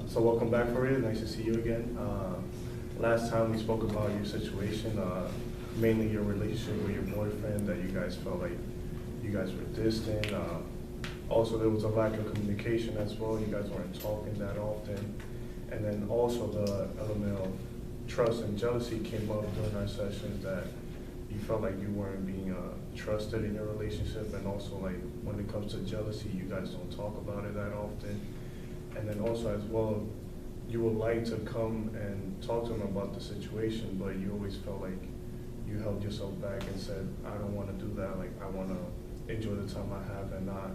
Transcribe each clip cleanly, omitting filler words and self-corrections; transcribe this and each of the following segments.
So welcome back, Faria. Nice to see you again. Last time we spoke about your situation, mainly your relationship with your boyfriend, that you guys felt like you guys were distant. Also, there was a lack of communication as well. You guys weren't talking that often. And then also the element of trust and jealousy came up during our sessions, that you felt like you weren't being trusted in your relationship. And also, like, when it comes to jealousy, you guys don't talk about it that often. And then also as well, you would like to come and talk to him about the situation, but you always felt like you held yourself back and said, I don't want to do that. Like, I want to enjoy the time I have and not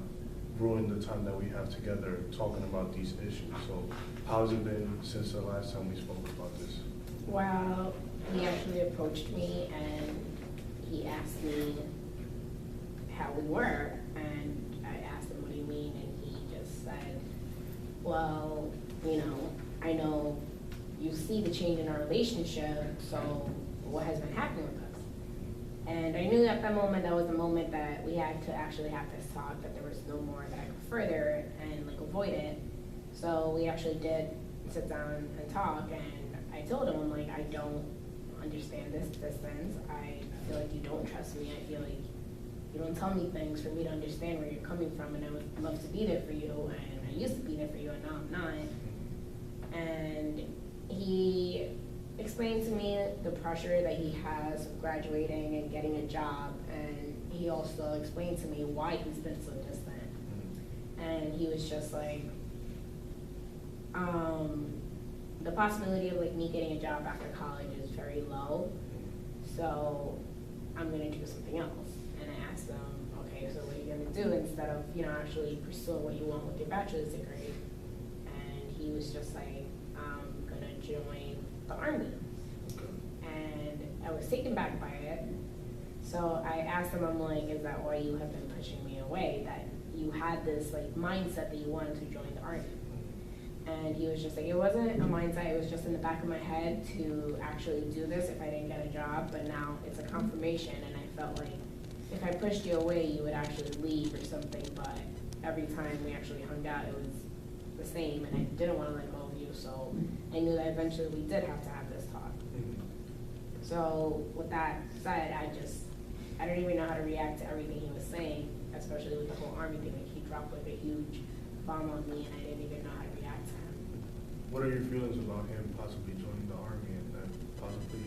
ruin the time that we have together talking about these issues. So how's it been since the last time we spoke about this? Well, he actually approached me and he asked me how we were, and I asked him, what do you mean? And he just said, well, I know you see the change in our relationship, so what has been happening with us? And I knew at that moment, that was the moment that we had to actually have this talk, that there was no more that I could further and avoid it. So we actually did sit down and talk, and I told him, I don't understand this distance. I feel like you don't trust me. I feel like you don't tell me things for me to understand where you're coming from, and I would love to be there for you, and I used to be there for you, and now I'm not. And he explained to me the pressure that he has of graduating and getting a job, and he also explained to me why he's been so distant. And he was just like, the possibility of me getting a job after college is very low, so I'm gonna do something else. And I asked him, okay, so what are you gonna do instead of actually pursuing what you want with your bachelor's degree? And he was just like, I'm gonna join the Army. And I was taken back by it. So I asked him, I'm like, is that why you have been pushing me away? That you had this mindset that you wanted to join the Army? And he was just like, it wasn't a mindset, it was just in the back of my head to actually do this if I didn't get a job, but now it's a confirmation, and I felt like if I pushed you away, you would actually leave or something, but every time we actually hung out, it was the same, and I didn't want to let go of you, so I knew that eventually we did have to have this talk. So with that said, I don't even know how to react to everything he was saying, especially with the whole Army thing. He dropped a huge bomb on me, and I didn't even know how to react to him. What are your feelings about him possibly joining the Army and then possibly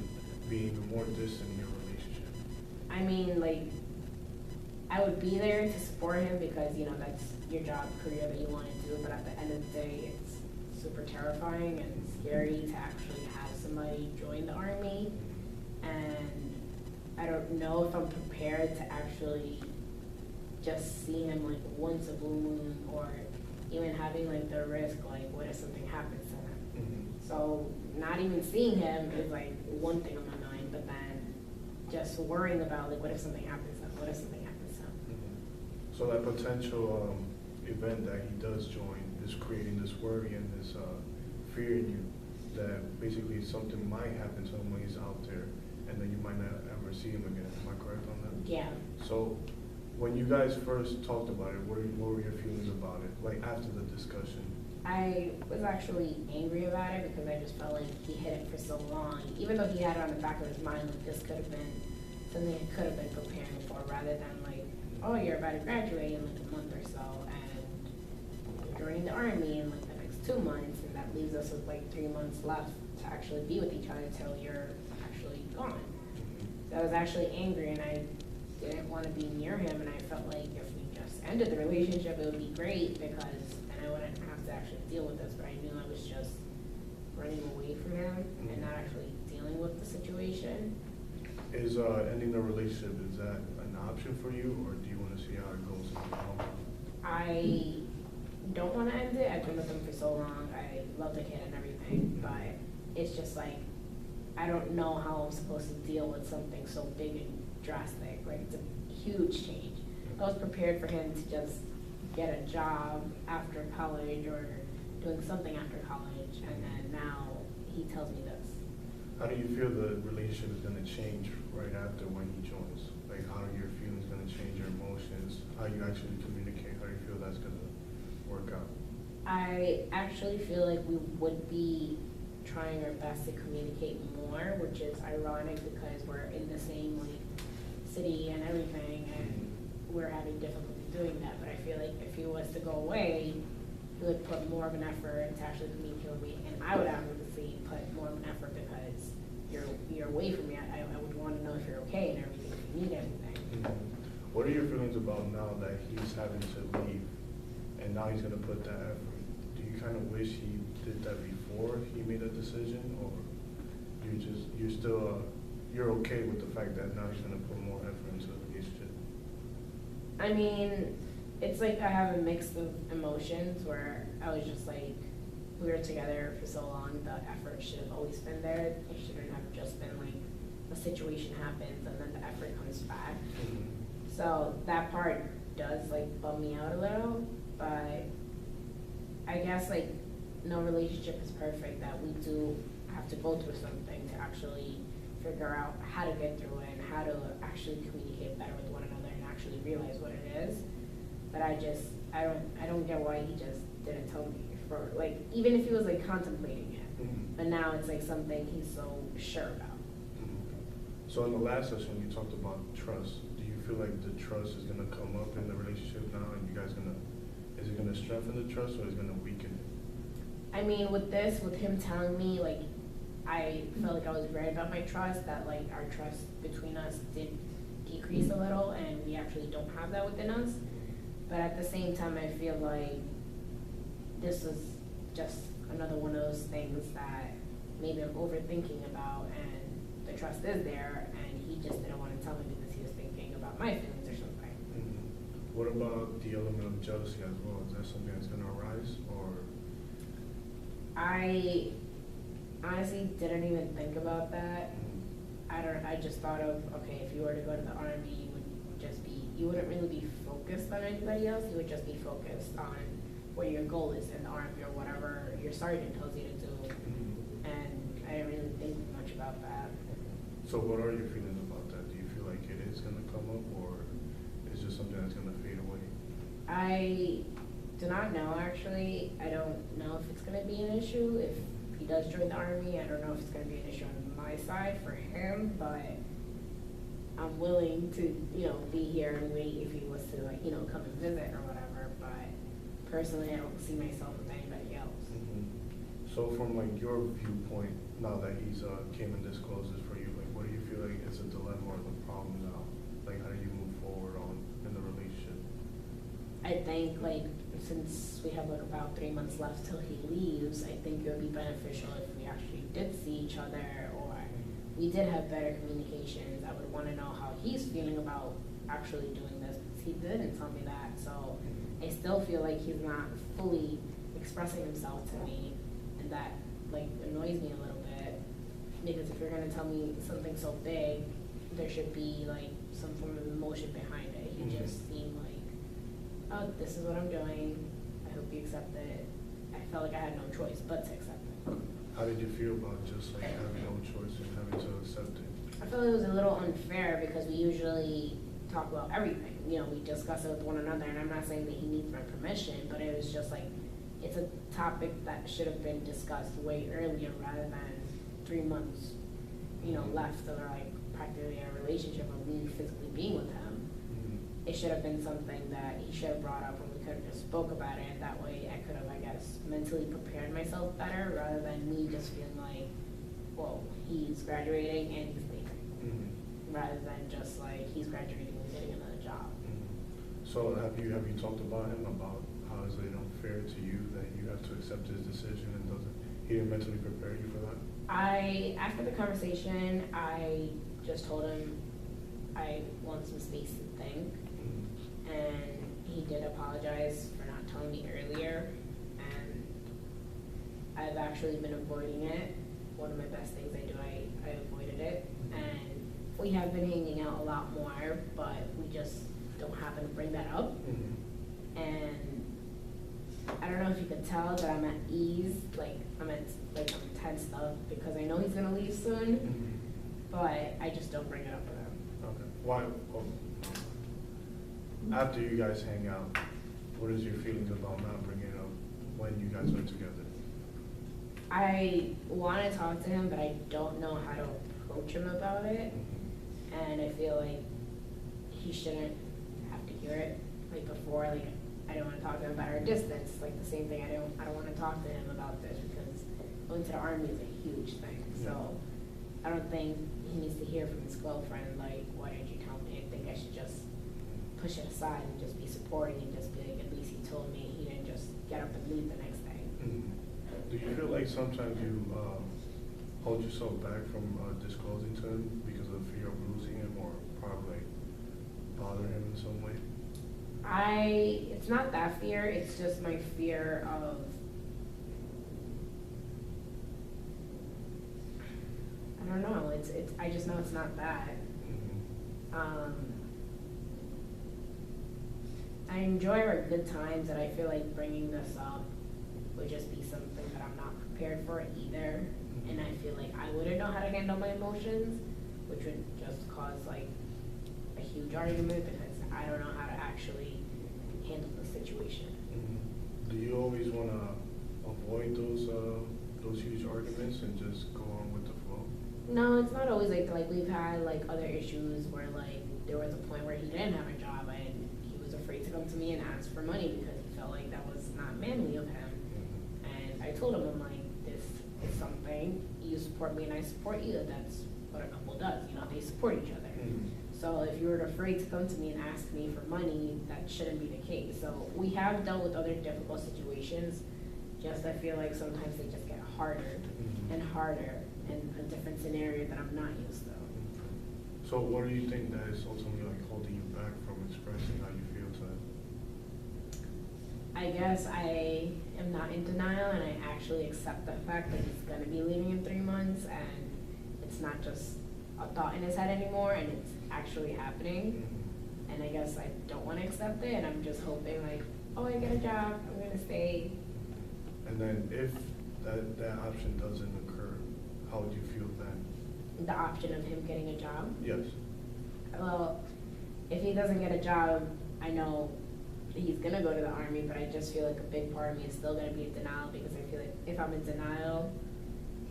being even more distant in your relationship? I mean, I would be there to support him because, that's your job, career that you want to do, but at the end of the day, it's super terrifying and scary to actually have somebody join the Army, and I don't know if I'm prepared to actually just see him once a blue moon, or even having the risk, what if something happens to him? So not even seeing him is one thing on my mind, but then just worrying about what if something happens to him? What if something happens to him? So that potential event that he does join is creating this worry and this fear in you that basically something might happen to him when he's out there, and then you might not ever see him again. Am I correct on that? Yeah. So when you guys first talked about it, what were your feelings about it, after the discussion? I was actually angry about it because I just felt like he hid it for so long. Even though he had it on the back of his mind, this could have been something he could have been preparing for, rather than oh, you're about to graduate in a month or so, and you're joining the Army in the next 2 months, and that leaves us with 3 months left to actually be with each other until you're actually gone. So I was actually angry, and I didn't want to be near him, and I felt like if we just ended the relationship, it would be great because then I wouldn't have to actually deal with this, but I knew I was just running away from him and not actually dealing with the situation. Is ending the relationship, is that an option for you, or do you want to see how it goes in the long run? I don't want to end it. I've been with him for so long. I love the kid and everything, but it's just I don't know how I'm supposed to deal with something so big and drastic. It's a huge change. I was prepared for him to just get a job after college or doing something after college, and then now he tells me this. How do you feel the relationship is going to change right after when he joins? How are your feelings going to change, your emotions, how you actually communicate, how you feel that's going to work out? I actually feel like we would be trying our best to communicate more, which is ironic because we're in the same like city and everything, and we're having difficulty doing that. But I feel like if he was to go away, he would put more of an effort into actually communicating with me, and I would obviously put more of an effort because you're away from me. I would want to know if you're okay and everything, if you need anything. What are your feelings about now that he's having to leave, and now he's gonna put that effort? Do you kind of wish he did that before he made a decision, or you're okay with the fact that now he's gonna put more effort into the relationship? I mean, it's like I have a mix of emotions where I was just like, we were together for so long, the effort should have always been there. It shouldn't have just been like a situation happens and then the effort comes back. So that part does like bum me out a little, but I guess like no relationship is perfect, that we do have to go through something to actually figure out how to get through it and how to actually communicate better with one another and actually realize what it is. But I don't get why he just didn't tell me, for like, even if he was like contemplating it, but now it's like something he's so sure about. So in the last session, you talked about trust. Do you feel like the trust is gonna come up in the relationship now, and is it gonna strengthen the trust, or is it gonna weaken it? I mean, with him telling me, like, I felt like I was right about my trust, that like our trust between us did decrease a little, and we actually don't have that within us. But at the same time, I feel like this is just another one of those things that maybe I'm overthinking about, and the trust is there, and he just didn't want to tell me because he was thinking about my feelings or something. What about the element of jealousy as well? Is that something that's gonna arise, or? I honestly didn't even think about that. I just thought of, okay, if you were to go to the R&B, you wouldn't really be focused on anybody else. You would just be focused on what your goal is in the R&B or whatever your sergeant tells you to do. And I didn't really think much about that. So what are your feelings about that? Do you feel like it is gonna come up, or is it just something that's gonna fade away? I do not know, actually. I don't know if it's gonna be an issue. If he does join the Army, I don't know if it's gonna be an issue on my side for him, but I'm willing to, be here and wait if he was to, like, come and visit or whatever. But personally, I don't see myself with anybody else. So from like your viewpoint, now that he's came and disclosed this for you, like, what do you feel like is a dilemma or the problem now? Like, how do you move forward in the relationship? I think, like, since we have like about 3 months left till he leaves, I think it would be beneficial if we actually did see each other, or we did have better communications. I would want to know how he's feeling about actually doing this, because he didn't tell me that. So I still feel like he's not fully expressing himself to me, and that like annoys me a little bit, because if you're going to tell me something so big, there should be like some form of emotion behind it. He just seemed like, oh, this is what I'm doing, I hope you accept it. I felt like I had no choice but to accept it. How did you feel about just like having no choice and having to accept it? I felt it was a little unfair because we usually talk about everything. We discuss it with one another, and I'm not saying that he needs my permission, but it was just like, it's a topic that should have been discussed way earlier rather than 3 months, left of like practically a relationship of me physically being with him. It should have been something that he should have brought up, and we could have just spoke about it, and that way I could have, I guess, mentally prepared myself better, rather than me just feeling like, well, he's graduating and he's leaving, rather than just like he's graduating and getting another job. So have you talked about him, about how is it unfair to you that you have to accept his decision, and he didn't mentally prepare you for that? After the conversation, I just told him I want some space to think. And he did apologize for not telling me earlier, and I've actually been avoiding it. One of my best things I do, I avoided it, and we have been hanging out a lot more, but we just don't happen to bring that up. And I don't know if you could tell that I'm at ease, I'm tensed up because I know he's gonna leave soon, but I just don't bring it up with him. Okay. Why? After you guys hang out, what is your feelings about not bringing it up when you guys went together? I want to talk to him, but I don't know how to approach him about it. And I feel like he shouldn't have to hear it, like before, like, I don't want to talk to him about our distance, like the same thing, I don't want to talk to him about this, because going to the Army is a huge thing, so I don't think he needs to hear from his girlfriend, like, why didn't you tell me? I think I should just push it aside and just be supporting and just be like, at least he told me, he didn't just get up and leave the next day. Do you feel like sometimes you hold yourself back from disclosing to him because of fear of losing him or probably bother him in some way? It's not that fear, it's just my fear of, I don't know, I just know it's not that. I enjoy our good times, and I feel like bringing this up would just be something that I'm not prepared for either. And I feel like I wouldn't know how to handle my emotions, which would just cause like a huge argument because I don't know how to actually handle the situation. Do you always want to avoid those huge arguments and just go on with the flow? No, it's not always like we've had like other issues where like there was a point where he didn't have a job and he was afraid to come to me and ask for money because he felt like that was not manly of him. And I told him, I'm like, this is something, you support me and I support you, that's what a couple does, you know, they support each other. So if you were afraid to come to me and ask me for money, that shouldn't be the case. So we have dealt with other difficult situations, just I feel like sometimes they just get harder and harder in a different scenario that I'm not used to. So what do you think that is ultimately like holding you back from expressing how you feel to him? I guess I am not in denial and I actually accept the fact that he's gonna be leaving in 3 months and it's not just a thought in his head anymore and it's actually happening. And I guess I don't want to accept it and I'm just hoping like, oh, I get a job, I'm gonna stay. And then if that option doesn't occur, how would you feel then? The option of him getting a job? Yes. Well, if he doesn't get a job, I know he's gonna go to the Army, but I just feel like a big part of me is still gonna be in denial because I feel like if I'm in denial,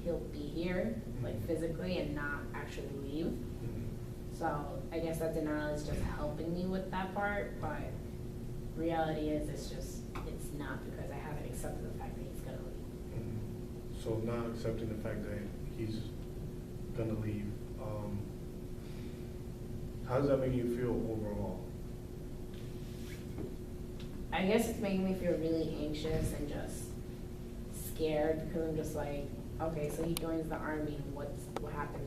he'll be here, like physically, and not actually leave. So I guess that denial is just helping me with that part, but reality is it's not because I haven't accepted the fact that he's gonna leave. So not accepting the fact that he's gonna leave, how does that make you feel overall? I guess it's making me feel really anxious and just scared because I'm just like, okay, so he joins the Army, what happens